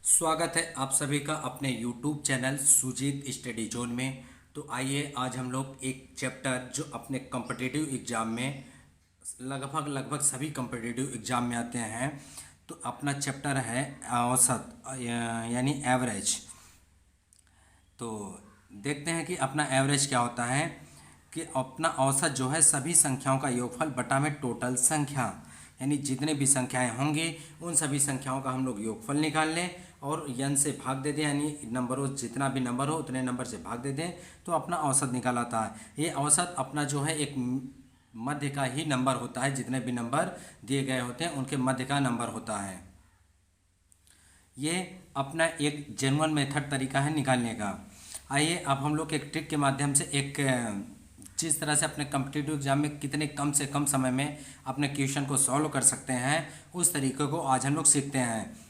स्वागत है आप सभी का अपने YouTube channel Sujit study zone में। तो आइए आज हम लोग एक चैप्टर जो अपने कॉम्पिटिटिव एग्ज़ाम में लगभग सभी कॉम्पिटिटिव एग्ज़ाम में आते हैं, तो अपना चैप्टर है औसत यानी एवरेज। तो देखते हैं कि अपना एवरेज क्या होता है कि अपना औसत जो है सभी संख्याओं का योगफल बटा में टोटल संख्या, यानी जितने भी संख्याएं होंगी उन सभी संख्याओं का हम लोग योगफल निकाल लें और n से भाग दे दें, यानी नंबर हो जितना भी नंबर हो उतने नंबर से भाग दे दें तो अपना औसत निकाल आता है। ये औसत अपना जो है एक मध्य का ही नंबर होता है, जितने भी नंबर दिए गए होते हैं उनके मध्य का नंबर होता है। ये अपना एक जेन्युइन मेथड तरीका है निकालने का। आइए अब हम लोग एक ट्रिक के माध्यम से एक जिस तरह से अपने कॉम्पिटिटिव एग्जाम में कितने कम से कम समय में अपने क्वेश्चन को सॉल्व कर सकते हैं उस तरीके को आज हम लोग सीखते हैं।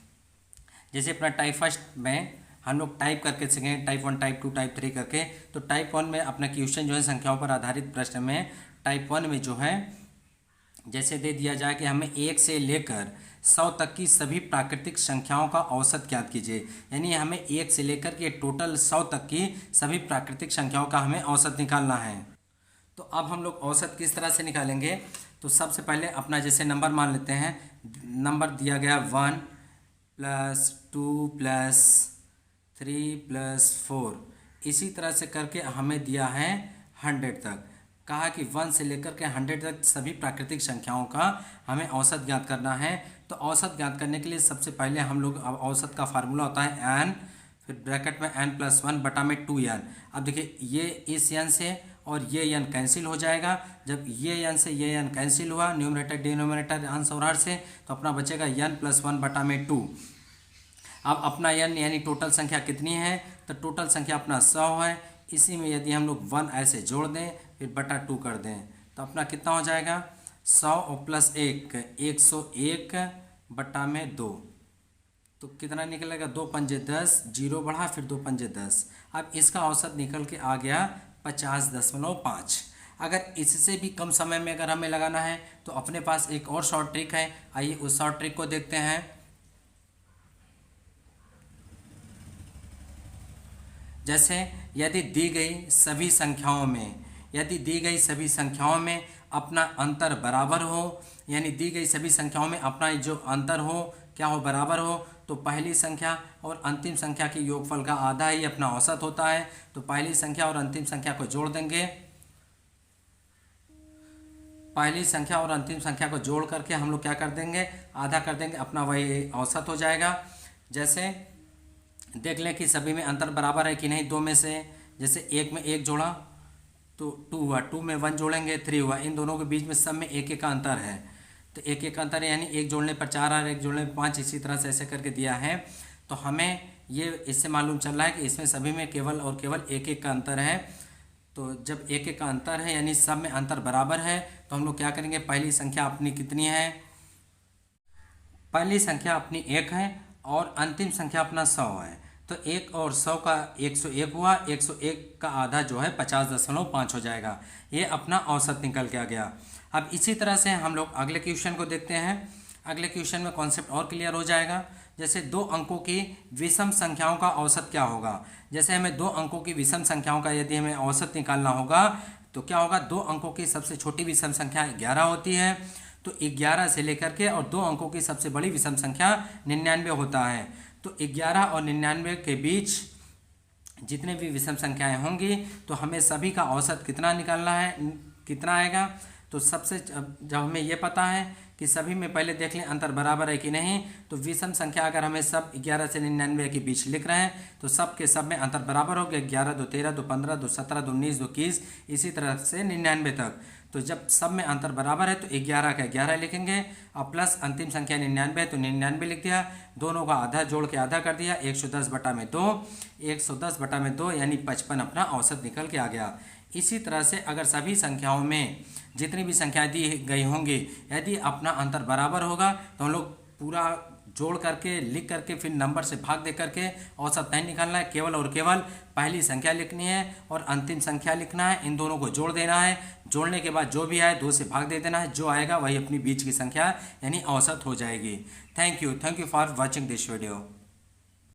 जैसे अपना टाइप फर्स्ट में हम लोग टाइप करके सीखेंगे, टाइप 1, टाइप 2, टाइप 3 करके। तो टाइप 1 में अपना क्वेश्चन जो है संख्याओं पर आधारित प्रश्न में टाइप 1 में जो है जैसे दे दिया जाए कि हमें 1 से लेकर 100 तक की सभी प्राकृतिक संख्याओं का औसत ज्ञात कीजिए, यानी हमें 1 से लेकर के टोटल 100 तक की सभी प्राकृतिक संख्याओं का हमें औसत निकालना है। तो अब हम लोग औसत किस तरह से निकालेंगे, तो सबसे पहले अपना जैसे नंबर मान लेते हैं, नंबर दिया गया 1 + 2 + 3 + 4, इसी तरह से करके हमें दिया है 100 तक। कहा कि 1 से लेकर के 100 तक सभी प्राकृतिक संख्याओं का हमें औसत ज्ञात करना है। तो औसत ज्ञात करने के लिए सबसे पहले हम लोग औसत का फार्मूला होता है n, फिर ब्रैकेट में n+1 बटा में 2n। अब देखिए ये इस n से और ये n कैंसिल हो जाएगा। जब ये n से ये n कैंसिल हुआ न्यूमरेटर डिनोमिनेटर अंश और हर से, तो अपना बचेगा n+1 बटा में 2। अब अपना n यानी टोटल संख्या कितनी है, तो टोटल संख्या अपना 100 है। इसी में यदि हम लोग 1 ऐसे जोड़ दें फिर बटा 2 कर दें तो अपना कितना हो जाएगा 100 और +1 101 बटा में 2, तो कितना निकलेगा 2 पंजे 10, 0 बढ़ा फिर 2 पंजे 10। अब इसका औसत निकल के आ गया 50.5। अगर इससे भी कम समय में अगर हमें लगाना है तो अपने पास एक और शॉर्ट ट्रिक है। आइए उस शॉर्ट ट्रिक को देखते हैं। जैसे यदि दी गई सभी संख्याओं में अपना अंतर बराबर हो, यानी दी गई सभी संख्याओं में अपना जो अंतर हो क्या हो, बराबर हो, तो पहली संख्या और अंतिम संख्या के योगफल का आधा ही अपना औसत होता है। तो पहली संख्या और अंतिम संख्या को जोड़ देंगे, पहली संख्या और अंतिम संख्या को जोड़ करके हम लोग क्या कर देंगे, आधा कर देंगे, अपना वही औसत हो जाएगा। जैसे देख लें कि सभी में अंतर बराबर है कि नहीं, दो में से जैसे 1 में 1 जोड़ा तो 2 हुआ, 2 में 1 जोड़ेंगे 3 हुआ, इन दोनों के बीच में सब में 1 का अंतर है। तो 1 का अंतर है, यानी 1 जोड़ने पर 4 और 1 जोड़ने पर 5, इसी तरह से ऐसे करके दिया है। तो हमें ये इससे मालूम चल रहा है कि इसमें सभी में केवल और केवल 1 का अंतर है। तो जब 1 का अंतर है यानी सब में अंतर बराबर है, तो हम लोग क्या करेंगे, पहली संख्या अपनी कितनी है, पहली संख्या अपनी 1 है और अंतिम संख्या अपना 100 है। तो 1 और 100 का 101 हुआ, 101 का आधा जो है 50.5 हो जाएगा। ये अपना औसत निकल के आ गया। अब इसी तरह से हम लोग अगले क्वेश्चन को देखते हैं। अगले क्वेश्चन में कॉन्सेप्ट और क्लियर हो जाएगा। जैसे 2 अंकों की विषम संख्याओं का औसत क्या होगा। जैसे हमें 2 अंकों की विषम संख्याओं का यदि हमें औसत निकालना होगा तो क्या होगा, 2 अंकों की सबसे छोटी विषम संख्या 11 होती है, तो 11 से लेकर के और 2 अंकों की सबसे बड़ी विषम संख्या 99 होता है। तो 11 और 99 के बीच जितने भी विषम संख्याएं होंगी तो हमें सभी का औसत कितना निकालना है, कितना आएगा। तो सबसे जब हमें ये पता है कि सभी में पहले देख लें अंतर बराबर है कि नहीं, तो विषम संख्या अगर हमें सब 11 से 99 के बीच लिख रहे हैं तो सब के सब में अंतर बराबर हो गया, 11 2 13 2 15 2 17 2 19 2 21, इसी तरह से 99 तक। तो जब सब में अंतर बराबर है तो 11 का 11 लिखेंगे और प्लस अंतिम संख्या 99 है तो 99 लिख दिया, दोनों का आधा जोड़ के आधा कर दिया, 110 बटा में 2, 110 बटा में 2 यानी 55 अपना औसत निकल के आ गया। इसी तरह से अगर सभी संख्याओं में जितनी भी संख्याएं दी गई होंगी यदि अपना अंतर बराबर होगा तो हम लोग पूरा जोड़ करके लिख करके फिर नंबर से भाग दे करके औसत नहीं निकालना है, केवल और केवल पहली संख्या लिखनी है और अंतिम संख्या लिखना है, इन दोनों को जोड़ देना है। जोड़ने के बाद जो भी आए 2 से भाग दे देना है, जो आएगा वही अपनी बीच की संख्या यानी औसत हो जाएगी। Thank you for watching this video.